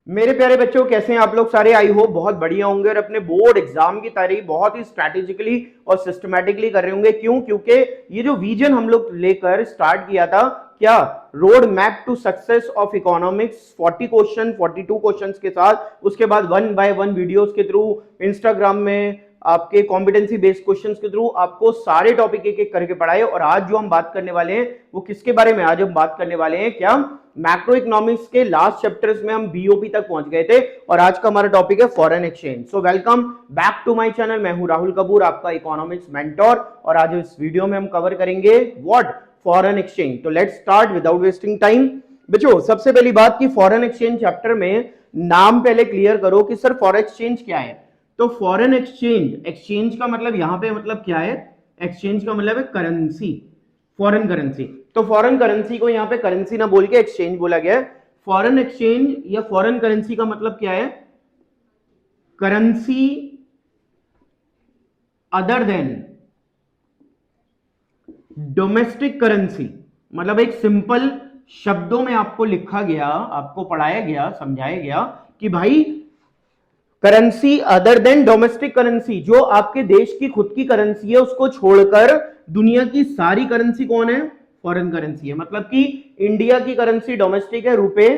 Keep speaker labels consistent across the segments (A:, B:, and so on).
A: मेरे प्यारे बच्चों, कैसे हैं आप लोग सारे? आई होप बहुत बढ़िया होंगे और अपने बोर्ड एग्जाम की तैयारी बहुत ही स्ट्रैटेजिकली और सिस्टमैटिकली कर रहे होंगे। क्यों? क्योंकि ये जो विजन हम लोग लेकर स्टार्ट किया था, क्या road map to success of economics, 40 question 42 questions के साथ, उसके बाद 1 बाय 1 वीडियोस के थ्रू, इंस्टाग्राम में आपके कॉम्पिटेंसी बेस्ड क्वेश्चंस के थ्रू आपको सारे टॉपिक एक एक करके पढ़ाए। और आज जो हम बात करने वाले हैं वो किसके बारे में? आज हम बात करने वाले हैं क्या मैक्रो इकोनॉमिक्स के लास्ट चैप्टर्स में हम बीओपी तक पहुंच गए थे और आज का हमारा टॉपिक है foreign exchange. So welcome back to my channel. मैं हूं राहुल कपूर, आपका इकोनॉमिक्स मेंटोर, और आज इस वीडियो में हम कवर करेंगे व्हाट फॉरेन एक्सचेंज। तो let's start without wasting time. बच्चों, सबसे पहली बात कि फॉरेन एक्सचेंज चैप्टर में नाम पहले क्लियर करो कि सर फॉरेन एक्सचेंज क्या है। तो फॉरेन एक्सचेंज, एक्सचेंज का मतलब यहां पे मतलब क्या है? एक्सचेंज का मतलब है करेंसी, फॉरेन करेंसी। तो फॉरेन करेंसी को यहां पे करेंसी ना बोल के एक्सचेंज बोला गया है। फॉरेन एक्सचेंज या फॉरेन करेंसी का मतलब क्या है? Currency other than domestic currency. मतलब एक सिंपल शब्दों में आपको लिखा गया, आपको पढ़ाया गया, समझाया गया कि भाई currency other than domestic currency, जो आपके देश की खुद की करेंसी है उसको छोड़कर दुनिया की सारी करेंसी कौन है? फॉरेन करेंसी है। मतलब कि इंडिया की करेंसी डोमेस्टिक है रुपए,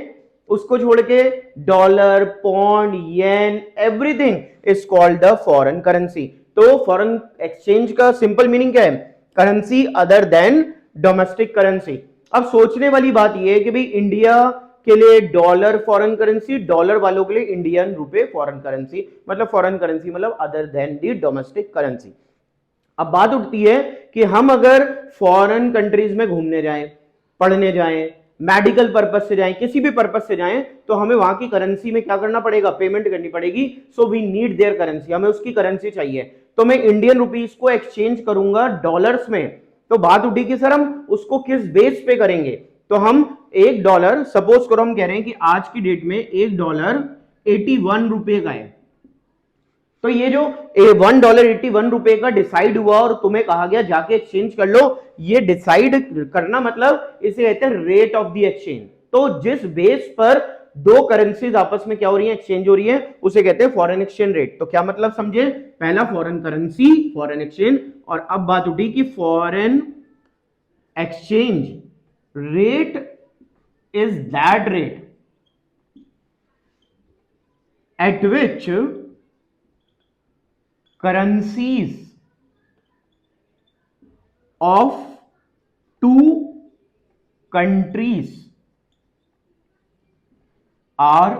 A: उसको छोड़ के dollar, pound, yen, everything is called the foreign currency. तो फॉरेन एक्सचेंज का सिंपल मीनिंग क्या है? Currency other than domestic currency. अब सोचने वाली बात यह है कि भाई इंडिया के लिए डॉलर फॉरेन करेंसी, डॉलर वालों के लिए इंडियन रुपए फॉरेन करेंसी। मतलब फॉरेन करेंसी मतलब अदर देन दी डोमेस्टिक करेंसी। अब बात उठती है कि हम अगर फॉरेन कंट्रीज में घूमने जाएं, पढ़ने जाएं, मेडिकल पर्पस से जाएं, किसी भी पर्पस से जाएं, तो हमें वहां की करेंसी में क्या करना पड़ेगा? पेमेंट करनी पड़ेगी। So we need their currency, हमें उसकी करेंसी चाहिए। तो मैं इंडियन रुपीस को एक्सचेंज करूंगा डॉलर्स में। तो बात उठी कि सर हम उसको किस बेस पे करेंगे? तो हम एक डॉलर, सपोज करो हम कह रहे हैं कि आज की डेट में एक डॉलर 81 रुपए का है। तो ये जो $1 81 रुपए का डिसाइड हुआ और तुम्हें कहा गया जाके एक्सचेंज कर लो, ये डिसाइड करना मतलब इसे कहते हैं रेट ऑफ द एक्सचेंज। तो जिस बेस पर दो करेंसीज आपस में क्या हो रही है? एक्सचेंज हो रही है, उसे कहते हैं फॉरेन एक्सचेंज रेट। तो क्या मतलब समझे? पहला फॉरेन करेंसी, फॉरेन एक्सचेंज, और अब बात उठी कि foreign exchange rate is that rate at which currencies of two countries are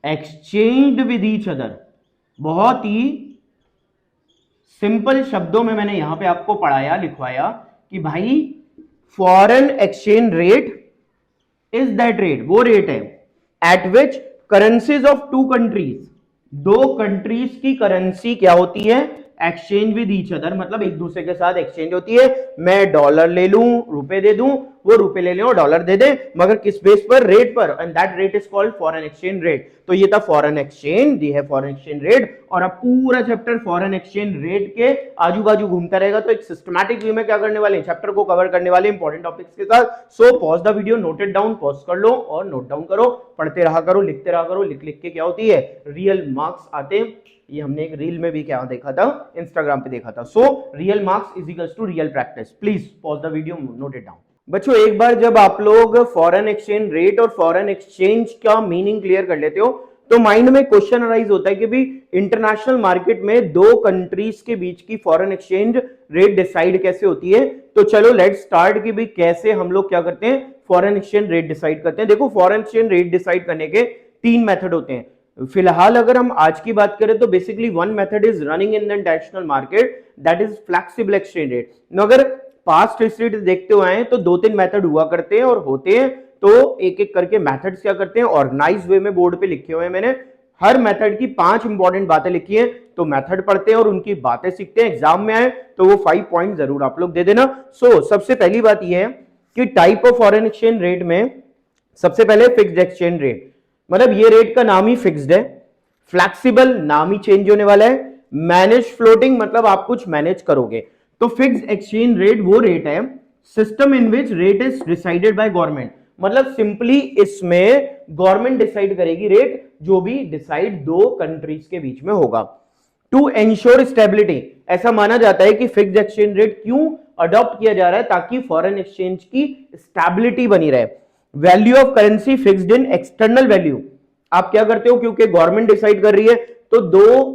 A: exchanged with each other। बहुत ही सिंपल शब्दों में मैंने यहां पे आपको पढ़ाया, लिखवाया कि भाई foreign exchange rate is that rate, वो रेट है at which currencies of two countries, दो कंट्रीज की करेंसी क्या होती है? Exchange with each other. मतलब एक दूसरे के साथ एक्सचेंज होती है। मैं डॉलर ले लूं, रुपए दे दूं, वो रुपए ले लें और डॉलर दे दे, मगर किस बेस पर? रेट पर। And that rate is called foreign exchange rate. तो ये था फॉरेन एक्सचेंज, ये है फॉरेन एक्सचेंज रेट। और अब पूरा चैप्टर फॉरेन एक्सचेंज रेट के आजू बाजू घूमता रहेगा। तो एक सिस्टमैटिक वे में क्या करने वाले हैं? चैप्टर को कवर करने वाले इंपॉर्टेंट टॉपिक्स के साथ। So pause the video, note it down, pause कर लो और नोट डाउन करो, पढ़ते रहा करो, लिखते रहा करो। लिख लिख के क्या होती है? रियल मार्क्स आते हैं। ये हमने एक रील में भी क्या देखा था, इंस्टाग्राम पे देखा था। So real marks is equals to real practice. Please pause the video, note it down. बच्चों, एक बार जब आप लोग फॉरेन एक्सचेंज रेट और फॉरेन एक्सचेंज का मीनिंग क्लियर कर लेते हो तो माइंड में क्वेश्चन अराइज होता है कि भी इंटरनेशनल मार्केट में दो कंट्रीज के बीच की फॉरेन एक्सचेंज रेट डिसाइड कैसे होती है। तो चलो लेट्स स्टार्ट कि भी कैसे हम लोग क्या करते हैं? फॉरेन एक्सचेंज रेट डिसाइड करते हैं। देखो, फॉरेन एक्सचेंज रेट डिसाइड करने के तीन मेथड होते हैं। फिलहाल अगर हम आज की बात करें तो basically one method is running in the international market, that is flexible exchange rate. अगर पास्ट हिस्ट्री दे हुए हैं तो दो तीन मेथड हुआ करते हैं और होते हैं। तो एक एक करके मेथड्स क्या करते हैं? ऑर्गेनाइज वे में बोर्ड पे लिखे हुए हैं मैंने। हर मेथड की 5 इंपॉर्टेंट बातें लिखी हैं। तो मेथड पढ़ते हैं और उनकी बातें सीखते हैं। एग्जाम में आए तो वो 5 पॉइंट जरूर आप लोग दे देना। सबसे पहली बात यह है कि type of foreign exchange rate में सबसे पहले फिक्स्ड एक्सचेंज रेट, मतलब ये रेट का नाम ही फिक्स्ड है। फ्लेक्सिबल, नाम ही चेंज होने वाला है। मैनेज फ्लोटिंग, मतलब आप कुछ मैनेज करोगे। तो फिक्स्ड एक्सचेंज रेट वो रेट है system in which rate is decided by government. मतलब सिंपली इसमें गवर्नमेंट डिसाइड करेगी रेट, जो भी डिसाइड दो कंट्रीज के बीच में होगा। टू एंश्योर स्टेबिलिटी, ऐसा माना जाता है कि फिक्स्ड एक्सचेंज रेट क्यों अडॉप्ट किया जा रहा है, ताकि फॉरेन एक्सचेंज की स्टेबिलिटी बनी रहे। Value of currency fixed in external value, आप क्या करते हो, क्योंकि गवर्नमेंट डिसाइड कर रही है तो दो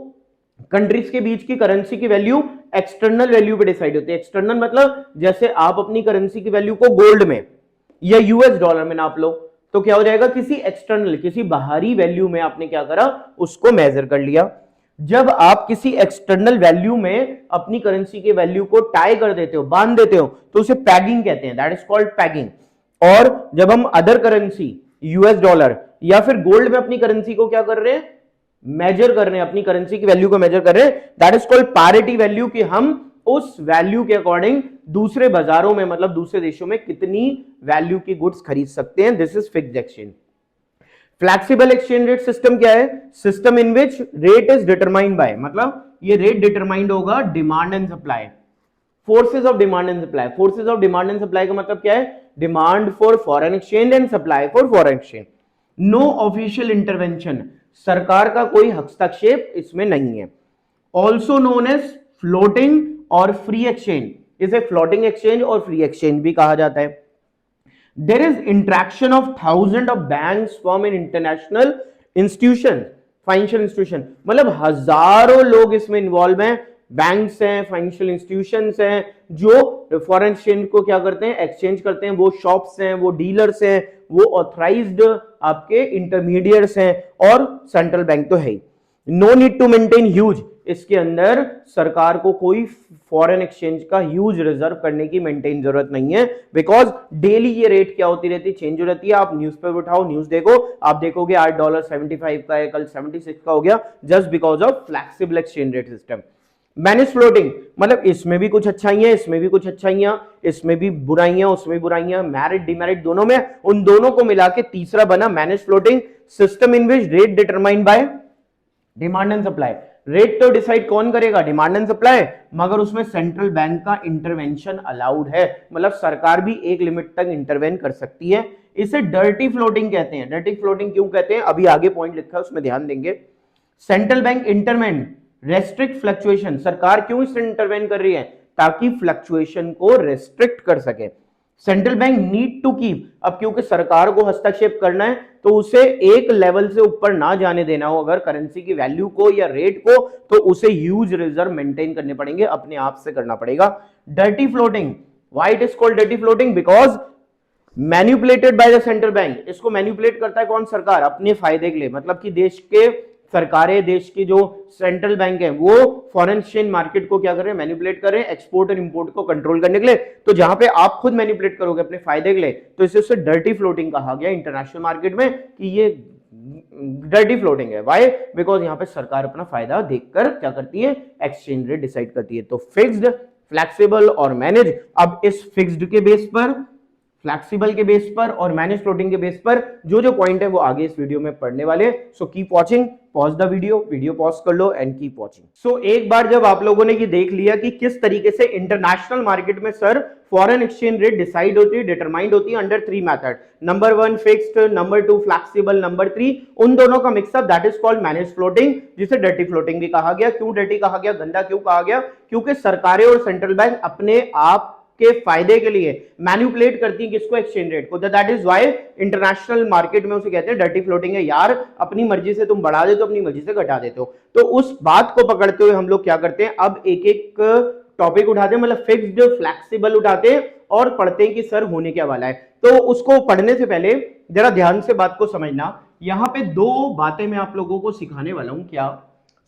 A: कंट्रीज के बीच की करेंसी की वैल्यू एक्सटर्नल वैल्यू पे डिसाइड होती है। एक्सटर्नल मतलब जैसे आप अपनी करेंसी की वैल्यू को गोल्ड में या यूएस डॉलर में नाप लो, तो क्या हो जाएगा, किसी एक्सटर्नल, किसी बाहरी वैल्यू में आपने क्या करा, उसको मेजर कर लिया। जब आप किसी एक्सटर्नल वैल्यू में अपनी करेंसी के वैल्यू को टाई कर देते हो, बांध देते हो, तो उसे पैगिंग कहते हैं, दैट इज कॉल्ड पैगिंग। और जब हम अदर करेंसी यूएस डॉलर या फिर गोल्ड में अपनी करेंसी को क्या कर रहे हैं, मेजर कर रहे हैं, अपनी करेंसी की वैल्यू को मेजर कर रहे हैं, that is called parity value, कि हम उस वैल्यू के अकॉर्डिंग दूसरे बाजारों में, मतलब दूसरे देशों में कितनी वैल्यू की गुड्स खरीद सकते हैं। This is fixed exchange. Flexible exchange rate system क्या है, system in which rate is determined by, मतलब ये रेट डिटरमाइंड होगा demand and supply, forces of demand and supply. Forces of demand and supply का मतलब क्या है, demand for foreign exchange and supply for foreign exchange. No official intervention, सरकार का कोई हस्तक्षेप इसमें नहीं है। ऑल्सो नोन एज फ्लोटिंग और फ्री एक्सचेंज, इसे फ्लोटिंग एक्सचेंज और फ्री एक्सचेंज भी कहा जाता है। There is interaction of thousands of banks, firm and international institutions, financial institution, मतलब हजारों लोग इसमें इन्वॉल्व हैं, बैंक्स हैं, फाइनेंशियल इंस्टीट्यूशंस हैं, जो फॉरेन एक्सचेंज को क्या करते हैं, एक्सचेंज करते हैं। वो शॉप्स हैं, वो डीलर्स हैं, वो ऑथराइज्ड आपके इंटरमीडिएट्स हैं, और सेंट्रल बैंक तो है ही। No need to maintain huge, इसके अंदर सरकार को कोई फॉरेन एक्सचेंज का ह्यूज रिजर्व करने की मेंटेन जरूरत नहीं है, बिकॉज डेली ये रेट क्या होती रहती है, चेंज हो रहती है। आप न्यूज़पेपर उठाओ, न्यूज देखो, आप देखोगे आज $75 का है, कल 76 का हो गया, just because of flexible exchange rate system. Manage floating, मतलब इसमें भी कुछ अच्छाइयां, इसमें भी कुछ अच्छाइयां, इसमें भी बुराइयां, उसमें भी बुराइयां, मैरिट डिमेरिट दोनों में, उन दोनों को मिला के तीसरा बना manage floating system in which rate determined by demand and supply. Rate तो डिसाइड कौन करेगा, डिमांड एंड सप्लाई, मगर उसमें सेंट्रल बैंक का इंटरवेंशन अलाउड है, मतलब सरकार भी एक लिमिट तक इंटरवेन कर सकती है। इसे डर्टी फ्लोटिंग कहते हैं। डर्टी फ्लोटिंग क्यों कहते हैं, अभी आगे पॉइंट लिखा है उसमें ध्यान देंगे। Central bank intervene restrict fluctuation, सरकार क्यों इससे इंटरवेन कर रही है, ताकि फ्लक्चुएशन को रेस्ट्रिक्ट कर सके। Central bank need to keep, अब क्योंकि सरकार को हस्तक्षेप करना है तो उसे एक लेवल से ऊपर ना जाने देना हो अगर करेंसी की वैल्यू को या रेट को, तो उसे ह्यूज रिजर्व मेंटेन करने पड़ेंगे, अपने आप से करना पड़ेगा। Dirty floating, why it is called dirty floating, because manipulated by the central bank. इसको मैनिपुलेट करता है कौन, सरकार, अपने फायदे के लिए, मतलब कि देश के सरकारें, देश की जो सेंट्रल बैंक है, वो फॉरेन एक्सचेंज मार्केट को क्या कर रहे हैं, मैनिपुलेट कर रहे हैं, एक्सपोर्ट और इंपोर्ट को कंट्रोल करने के लिए। तो जहां पे आप खुद मैनिपुलेट करोगे अपने फायदे के लिए, तो इसे उससे डर्टी फ्लोटिंग कहा गया इंटरनेशनल मार्केट में, कि ये डर्टी फ्लोटिंग है। व्हाई, बिकॉज यहां पे सरकार अपना फायदा देखकर क्या करती है, एक्सचेंज रेट डिसाइड करती है। तो फिक्स्ड, फ्लैक्सिबल और मैनेज। अब इस फिक्स्ड के बेस पर, फ्लैक्सिबल के बेस पर और मैनेज फ्लोटिंग के बेस पर जो जो पॉइंट है वो आगे इस वीडियो में पढ़ने वाले। So keep watching, pause the video pause कर लो एंड कीप वॉचिंग। सो एक बार जब आप लोगों ने ये देख लिया कि किस तरीके से इंटरनेशनल मार्केट में sir foreign exchange rate decide होती है, डिटरमाइंड होती है under 3 method, number 1 fixed, number 2 flexible, number 3 उन दोनों का mix up, that is called manage floating, जिसे डर्टी फ्लोटिंग भी कहा गया। क्यों डर्टी कहा गया, गंदा क्यों कहा गया, क्योंकि सरकारें और सेंट्रल बैंक अपने आप के फायदे के लिए मैनिपुलेट करती है किसको, एक्सचेंज रेट को। That is why international market में उसे कहते हैं डर्टी फ्लोटिंग है। यार अपनी मर्जी से तुम बढ़ा देते हो, अपनी मर्जी से घटा देते हो। तो उस बात को पकड़ते हुए हम लोग क्या करते हैं, अब एक एक टॉपिक उठाते हैं, मतलब फिक्स्ड, फ्लैक्सिबल उठाते हैं और पढ़ते हैं कि सर होने क्या वाला है। तो उसको पढ़ने से पहले जरा ध्यान से बात को समझना। यहां पे दो बातें मैं आप लोगों को सिखाने वाला हूं। क्या,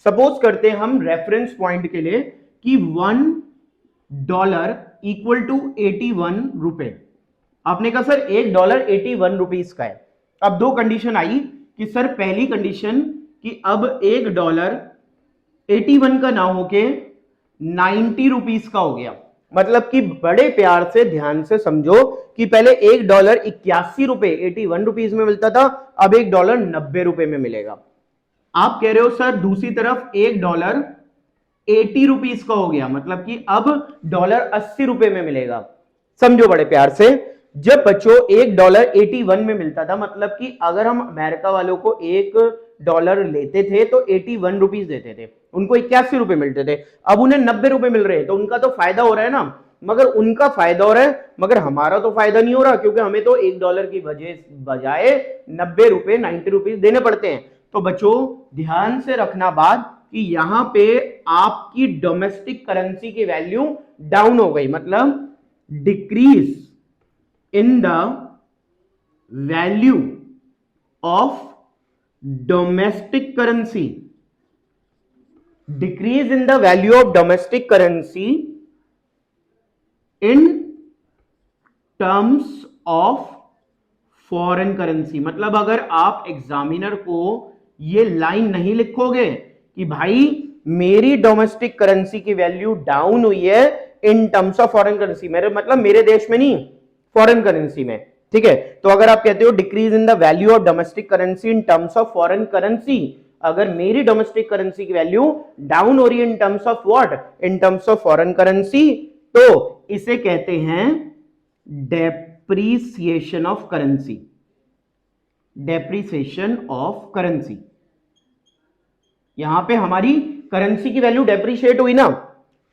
A: सपोज करते हैं हम रेफरेंस पॉइंट के लिए कि $1 इक्वल टू 81 रुपए। आपने कहा सर $1 81 रुपीस का है। अब दो कंडीशन आई कि सर पहली कंडीशन कि अब $1 81 का ना होके 90 रुपीस का हो गया। मतलब कि बड़े प्यार से ध्यान से समझो कि पहले $1 81 रुपए 81 रुपीस में मिलता था, अब $1 90 रुपए में मिलेगा। आप कह रहे हो सर दूसरी तरफ $1 80 रुपीस का हो गया, मतलब कि अब $80 में मिलेगा। समझो बड़े प्यार से, जब बच्चों $1 में मिलता था, मतलब कि अगर हम अमेरिका वालों को $1 लेते थे तो 81 रुपीज देते थे, उनको 81 रुपए मिलते थे। अब उन्हें 90 रुपए मिल रहे हैं, तो उनका तो फायदा हो रहा है ना, मगर उनका फायदा हो रहा है, मगर हमारा तो फायदा नहीं हो रहा, क्योंकि हमें तो $1 की बजाय 90 रुपए 90 रुपीज देने पड़ते हैं। तो बच्चों ध्यान से रखना बात कि यहां पे आपकी डोमेस्टिक करेंसी की वैल्यू डाउन हो गई, मतलब decrease in the value of domestic currency, decrease in the value of domestic currency in terms of foreign currency. मतलब अगर आप एग्जामिनर को ये लाइन नहीं लिखोगे कि भाई मेरी डोमेस्टिक करेंसी की वैल्यू डाउन हुई है इन टर्म्स ऑफ फॉरेन करेंसी, मेरे मतलब मेरे देश में नहीं, फॉरेन करेंसी में, ठीक है। तो अगर आप कहते हो decrease in the value of domestic currency in terms of foreign currency, अगर मेरी डोमेस्टिक करेंसी की वैल्यू डाउन हो रही है इन terms of what, in terms of foreign currency, तो इसे कहते हैं depreciation of currency, depreciation of currency. यहां पे हमारी करेंसी की वैल्यू डेप्रीशिएट हुई ना,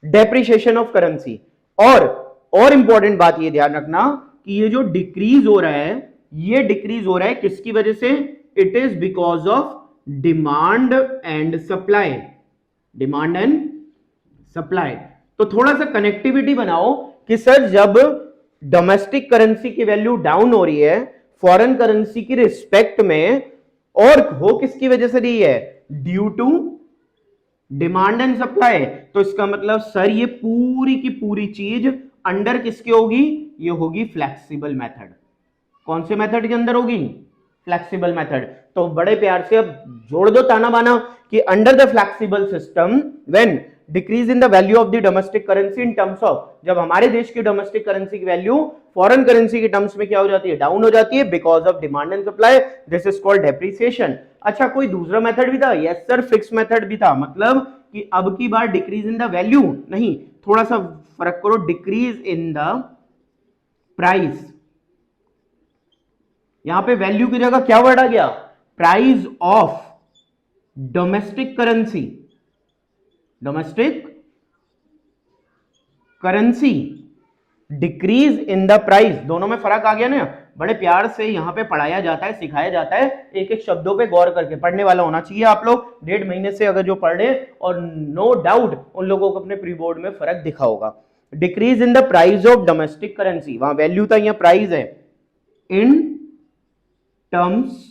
A: डेप्रीशिएशन ऑफ करेंसी। और इंपॉर्टेंट बात ये ध्यान रखना कि ये जो डिक्रीज हो रहा है, ये डिक्रीज हो रहा है किसकी वजह से, it is because of demand and supply, demand and supply. तो थोड़ा सा कनेक्टिविटी बनाओ कि सर जब डोमेस्टिक करेंसी की वैल्यू डाउन हो रही है फॉरेन करेंसी की रिस्पेक्ट में, और हो किसकी वजह से रही है, due to demand and supply, तो इसका मतलब सर ये पूरी की पूरी चीज अंडर किसके होगी, ये होगी फ्लेक्सिबल मेथड। कौन से मेथड के अंदर होगी, फ्लेक्सिबल मेथड। तो बड़े प्यार से अब जोड़ दो ताना बाना कि under the flexible system when decrease in the value of the domestic currency in terms of, जब हमारे देश की डोमेस्टिक करेंसी की वैल्यू फॉरेन करेंसी के टर्म्स में क्या हो जाती है, डाउन हो जाती है, because of demand and supply, this is called depreciation. अच्छा कोई दूसरा मेथड भी था, यस सर फिक्स मेथड भी था, मतलब कि अब की बार डिक्रीज इन द वैल्यू नहीं, थोड़ा सा फर्क करो, डिक्रीज इन द प्राइस, यहां पे वैल्यू की जगह क्या वर्ड आ गया, price of domestic currency, domestic currency, decrease in the price, दोनों में फर्क आ गया ना। बड़े प्यार से यहां पे पढ़ाया जाता है, सिखाया जाता है, एक एक शब्दों पे गौर करके पढ़ने वाला होना चाहिए आप लोग। 1.5 महीने से अगर जो पढ़ रहे, और नो डाउट उन लोगों को अपने प्री बोर्ड में फर्क दिखा होगा। Decrease in the price of domestic currency, वहां वैल्यू था, यहां प्राइस है, इन terms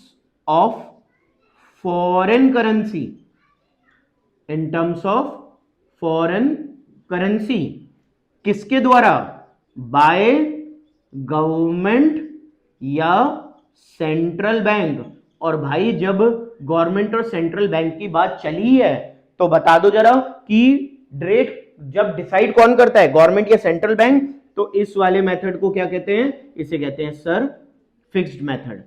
A: of foreign currency, in terms of foreign currency, किसके द्वारा, बाय गवर्नमेंट या सेंट्रल बैंक। और भाई जब गवर्नमेंट और सेंट्रल बैंक की बात चली है तो बता दो जरा कि रेट जब डिसाइड कौन करता है, गवर्नमेंट या सेंट्रल बैंक, तो इस वाले मेथड को क्या कहते हैं, इसे कहते हैं सर फिक्स्ड मेथड।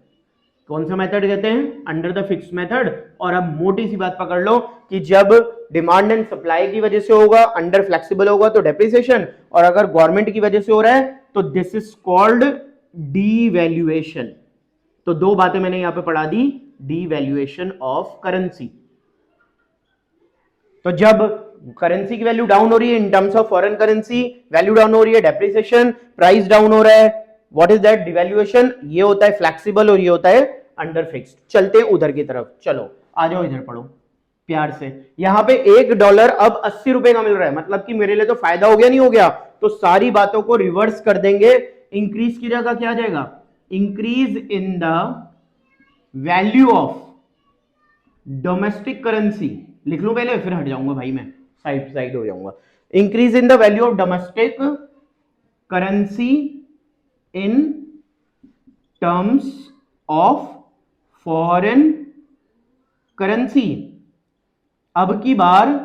A: कौन सा मेथड कहते हैं, अंडर द फिक्स्ड मेथड। और अब मोटी सी बात पकड़ लो कि जब डिमांड एंड सप्लाई की वजह से होगा, अंडर फ्लेक्सिबल होगा तो डेप्रिसिएशन, और अगर गवर्नमेंट की वजह से हो रहा है तो दिस इज कॉल्ड डीवैल्यूएशन। तो दो बातें मैंने यहां पे पढ़ा दी, डीवैल्यूएशन ऑफ करेंसी। तो जब करेंसी की वैल्यू डाउन हो रही है इन terms of foreign currency, value down हो रही है, डेप्रिसिएशन, प्राइस डाउन हो रहा है, व्हाट इज दैट, डिवैल्यूएशन। ये होता है फ्लेक्सिबल और ये होता है अंडर फिक्स्ड। चलते हैं उधर की तरफ, चलो आ जाओ इधर पढ़ो प्यार से। यहां पे $1 अब 80 रुपए का मिल रहा है, मतलब कि मेरे लिए तो फायदा हो गया, नहीं हो गया, तो सारी बातों को रिवर्स कर देंगे। इंक्रीज की जगह क्या आ जाएगा, increase in the value of domestic currency, लिख लूं पहले फिर हट जाऊंगा भाई, मैं साइड हो जाऊंगा। Increase in the value of domestic currency in terms of foreign currency. अब की बार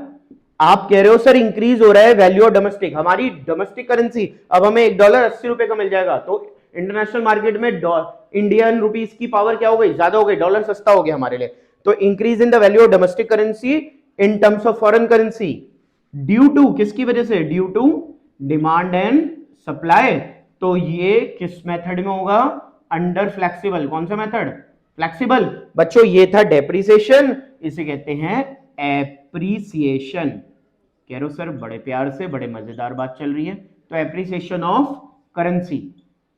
A: आप कह रहे हो सर इंक्रीज हो रहा है वैल्यू ऑफ डोमेस्टिक, हमारी डोमेस्टिक करेंसी अब हमें $1 80 रुपए का मिल जाएगा, तो इंटरनेशनल मार्केट में इंडियन रुपीस की पावर क्या हो गई, ज्यादा हो गई, डॉलर सस्ता हो गया हमारे लिए। तो increase in the value of domestic currency in terms of foreign currency, due to किसकी वजह से, due to demand and supply, तो ये किस मेथड में होगा? Under flexible. कौन सा मेथड? फ्लेक्सिबल। बच्चों ये था डेप्रिसिएशन, इसे कहते हैं एप्रिसिएशन। कह रहे हो सर बड़े प्यार से, बड़े मजेदार बात चल रही है। तो एप्रिसिएशन ऑफ करेंसी।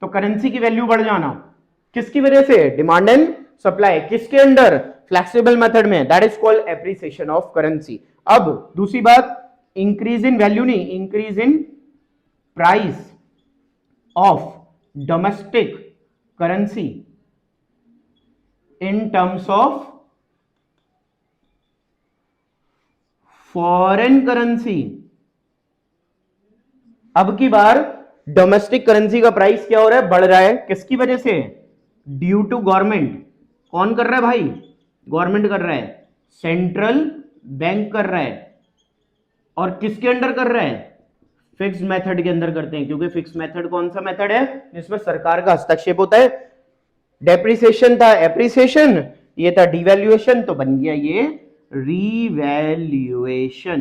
A: तो करेंसी की वैल्यू बढ़ जाना किसकी वजह से? Demand and supply. किसके अंडर? फ्लेक्सिबल मेथड में। That is called appreciation of currency. अब दूसरी बात, इंक्रीज इन वैल्यू नहीं, increase in price of domestic currency in terms of foreign currency. अब की बार डोमेस्टिक करेंसी का प्राइस क्या हो रहा है? बढ़ रहा है। किसकी वजह से? Due to government. कौन कर रहा है भाई? गवर्नमेंट कर रहा है, सेंट्रल बैंक कर रहा है। और किसके अंडर कर रहा है? फिक्स मेथड के अंदर करते हैं, क्योंकि फिक्स मेथड कौन सा मेथड है? जिसमें सरकार का हस्तक्षेप होता है। डेप्रिसिएशन था एप्रिसिएशन, ये था डिवैल्यूएशन, तो बन गया ये रिवैल्यूएशन।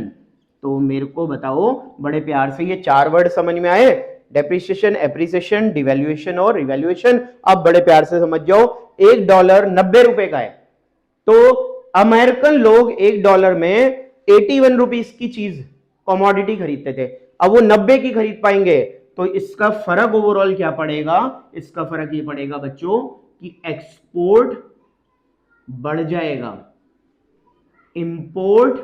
A: तो मेरे को बताओ बड़े प्यार से, ये चार वर्ड समझ में आए? डेप्रिसिएशन, एप्रिसिएशन, डिवैल्यूएशन और रिवैल्यूएशन। अब बड़े प्यार से समझ जाओ, $1 90 का है, तो अमेरिकन लोग $1 में 81 रुपीस की चीज कमोडिटी खरीदते थे, अब वो 90 की खरीद पाएंगे। तो इसका फर्क ओवरऑल क्या पड़ेगा? इसका फर्क ये पड़ेगा बच्चों कि एक्सपोर्ट बढ़ जाएगा, इंपोर्ट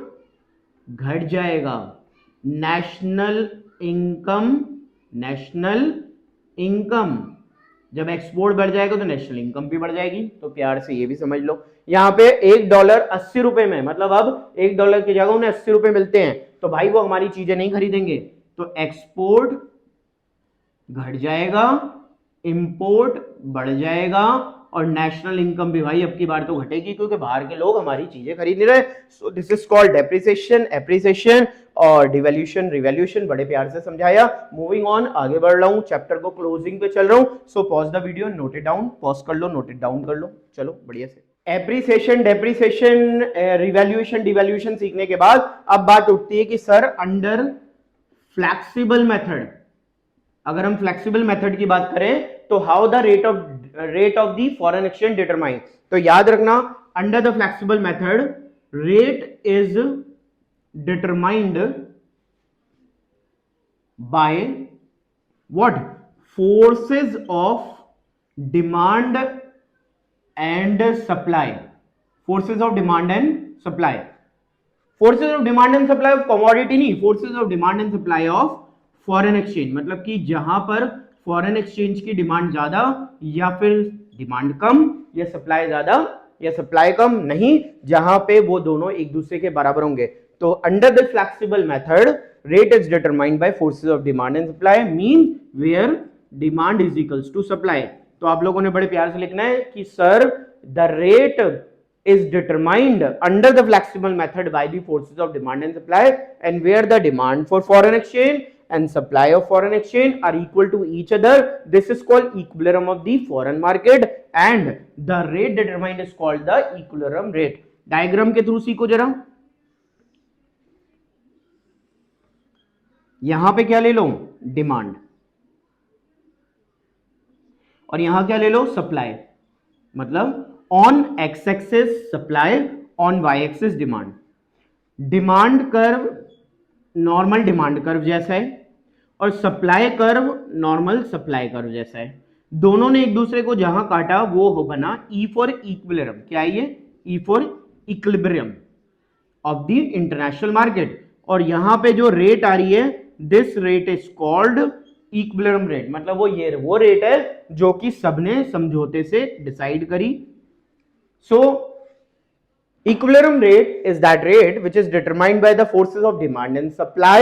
A: घट जाएगा, नेशनल इनकम जब एक्सपोर्ट बढ़ जाएगा तो नेशनल इनकम भी बढ़ जाएगी। तो प्यार से ये भी समझ लो, यहां पे $1 80 में, मतलब अब $1 की जगह उन्हें 80 रुपए मिलते हैं, तो भाई वो हमारी चीजें नहीं खरीदेंगे, तो एक्सपोर्ट घट जाएगा, इंपोर्ट बढ़ जाएगा, और नेशनल इनकम भी भाई अब की बार तो घटेगी, क्योंकि बाहर के लोग हमारी चीजें खरीद नहीं रहे। So this is called depreciation, appreciation और डिवैल्यूएशन, रिवैल्यूएशन। बड़े प्यार से समझाया। मूविंग ऑन, आगे बढ़ रहा हूं, चैप्टर को क्लोजिंग पे चल रहा हूं। So pause the video, note it down, pause कर लो, नोट इट डाउन कर लो। चलो बढ़िया से एप्रिसिएशन, डेप्रिसिएशन, रिवैल्यूएशन, डिवैल्यूएशन सीखने के बाद अब बात उठती है कि सर अंडर फ्लेक्सिबल मेथड, अगर हम फ्लेक्सिबल मेथड की बात करें तो how the rate of the foreign exchange determine. तो याद रखना, under the flexible method rate is determined by what? Forces of demand and supply. Forces of demand and supply, forces of demand and supply of commodity नहीं, forces of demand and supply of foreign exchange. मतलब कि जहां पर foreign exchange की demand ज्यादा या फिर demand कम, या सप्लाई ज्यादा या सप्लाई कम, नहीं, जहां पे वो दोनों एक दूसरे के बराबर होंगे। तो under the flexible method rate is determined by forces of demand and supply, mean where demand is equals to supply. तो आप लोगों ने बड़े प्यार से लिखना है कि sir the rate is determined under the flexible method by the forces of demand and supply, and where the demand for foreign exchange and supply of foreign exchange are equal to each other, this is called equilibrium of the foreign market, and the rate determined is called the equilibrium rate. Diagram के through सीखो जरा। यहां पे क्या ले लो? Demand, और यहां क्या ले लो? सप्लाई। मतलब on X axis supply, on Y axis demand. Demand curve normal demand curve जैसा है, और supply curve normal supply curve जैसा है। दोनों ने एक दूसरे को जहां काटा वो हो बना ई फॉर इक्विलिब्रियम। क्या है ये? E for equilibrium of the international market. और यहां पे जो रेट आ रही है, this rate is called equilibrium rate. मतलब वो रेट है जो कि सबने समझौते से डिसाइड करी। So, equilibrium rate is that rate which is determined by the forces of demand and supply,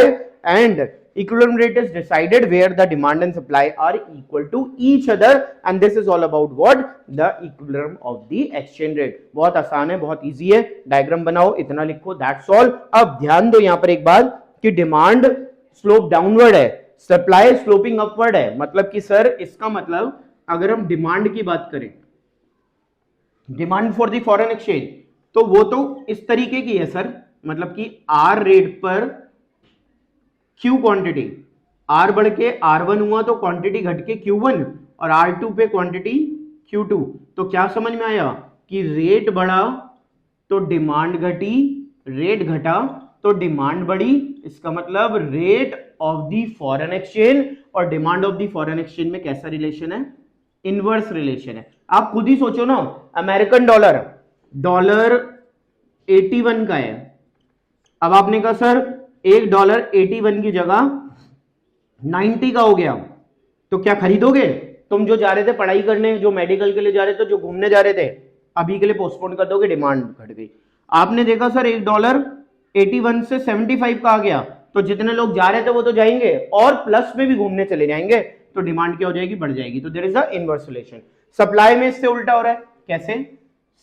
A: and equilibrium rate is decided where the demand and supply are equal to each other, and this is all about what? The equilibrium of the exchange rate. बहुत आसान है, बहुत easy है, diagram बनाओ, इतना लिखो, that's all। अब ध्यान दो यहां पर एक बात कि डिमांड स्लोप डाउनवर्ड है, सप्लाई स्लोपिंग अपवर्ड है। मतलब कि सर इसका मतलब अगर हम डिमांड की बात करें, demand for the foreign exchange, तो वो तो इस तरीके की है सर, मतलब कि आर रेट पर क्यू क्वांटिटी, R बढ़ के R1 हुआ तो क्वांटिटी घट के Q1 और R2 पे क्वांटिटी Q2। तो क्या समझ में आया कि रेट बढ़ा तो डिमांड घटी, रेट घटा तो डिमांड बढ़ी। इसका मतलब rate of the foreign exchange और demand of the foreign exchange में कैसा रिलेशन है? इनवर्स रिलेशन है। आप खुद ही सोचो ना, अमेरिकन डॉलर डॉलर 81 का है। अब आपने कहा सर $1 81 की जगह 90 का हो गया, तो क्या खरीदोगे? तुम जो जा रहे थे पढ़ाई करने, जो मेडिकल के लिए जा रहे थे, जो घूमने जा रहे थे, अभी के लिए पोस्टपोन कर दोगे, डिमांड घट गई। आपने देखा सर $1 81 से 75 का आ गया, तो जितने लोग जा रहे थे वो तो जाएंगे और प्लस में भी घूमने चले जाएंगे, तो डिमांड क्या हो जाएगी? बढ़ जाएगी। तो there is a inverse relation. Supply में इससे उल्टा हो रहा है। कैसे?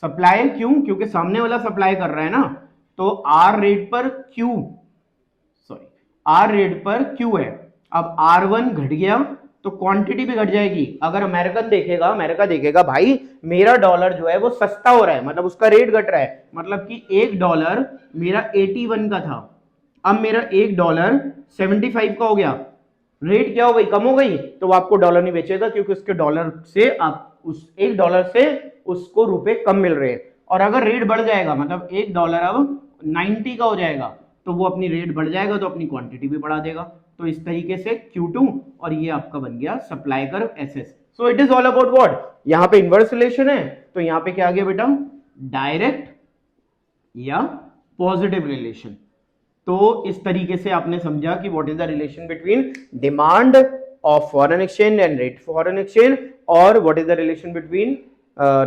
A: सप्लाई क्यों? क्योंकि सामने वाला सप्लाई कर रहा है ना, तो आर रेट पर क्यू, सॉरी आर रेट पर क्यू है। अब R1 घट गया तो क्वांटिटी भी घट जाएगी। अगर अमेरिका देखेगा भाई मेरा डॉलर जो है वो सस्ता हो रहा है, मतलब उसका रेट घट रहा है, मतलब कि $1 मेरा 81 का था, अब मेरा $1 75 का हो गया, रेट क्या हो गई? कम हो गई। तो वो आपको डॉलर नहीं बेचेगा, क्योंकि उसके डॉलर से आप उस $1 से उसको रुपए कम मिल रहे हैं। और अगर रेट बढ़ जाएगा, मतलब $1 अब 90 का हो जाएगा, तो वो अपनी रेट बढ़ जाएगा तो अपनी क्वांटिटी भी बढ़ा देगा। तो इस तरीके से Q2 और ये आपका बन गया supply curve SS। So it is all about what? यहां पे इनवर्स रिलेशन है, तो यहां पे क्या आ गया बेटा? डायरेक्ट या पॉजिटिव रिलेशन। तो इस तरीके से आपने समझा कि what is the relation between demand of foreign exchange and rate foreign exchange, और what is the relation between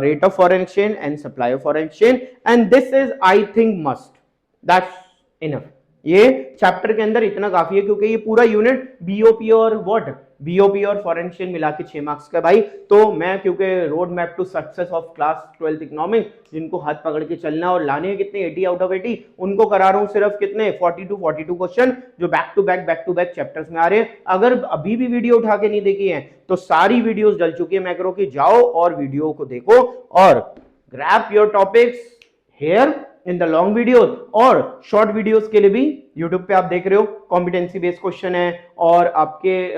A: rate of foreign exchange and supply of foreign exchange. And this is I think must, that's enough. ये chapter के अंदर इतना काफी है, क्योंकि ये पूरा यूनिट बीओपी और व्हाट बीओपी और फॉरेन एक्सचेंज मिला के 6 मार्क्स का भाई। तो मैं क्योंकि road map to success of class 12th economics, जिनको हाथ पकड़ के चलना और लाने हैं कितने 80 आउट ऑफ 80, उनको करा रहा हूं सिर्फ कितने 42 क्वेश्चन, जो बैक टू बैक चैप्टर्स में आ रहे हैं। अगर अभी भी वीडियो उठा के नहीं देखी है तो सारी वीडियोस डल चुकी है मैक्रो की, जाओ और वीडियो को देखो और grab your topics here in the long videos. और शॉर्ट वीडियोस के लिए भी यूट्यूब पे आप देख रहे हो कॉम्पिटेंसी बेस्ड क्वेश्चन है, और आपके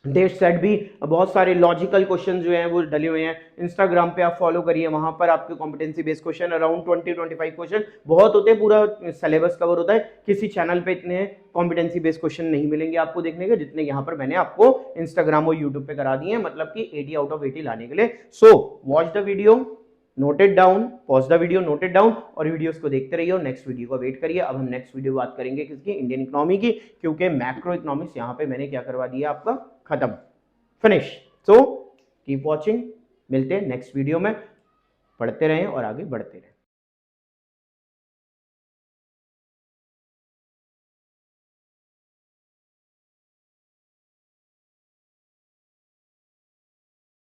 A: देश सेट भी बहुत सारे लॉजिकल क्वेश्चन जो हैं वो डले हुए हैं। इंस्टाग्राम पे आप फॉलो करिए, वहां पर आपके competency based question around 20-25 question बहुत होते हैं, पूरा सिलेबस कवर होता है। किसी चैनल पे इतने कॉम्पिटेंसी बेस्ड क्वेश्चन नहीं मिलेंगे आपको देखने के, जितने यहाँ पर मैंने आपको इंस्टाग्राम और यूट्यूब पे करा दिए हैं, मतलब कि 80 आउट ऑफ 80 लाने के लिए। So watch the video, noted down, pause the video, noted down, और वीडियोस को देखते रहिए और नेक्स्ट वीडियो का वेट करिए। अब हम नेक्स्ट वीडियो बात करेंगे किसकी? इंडियन इकोनॉमी की, क्योंकि मैक्रो इकोनॉमिक्स यहाँ पे मैंने क्या करवा दिया आपका? खत्म, फिनिश। सो कीप वॉचिंग, मिलते हैं नेक्स्ट वीडियो में, पढ़ते रहें और आगे बढ़ते रहें।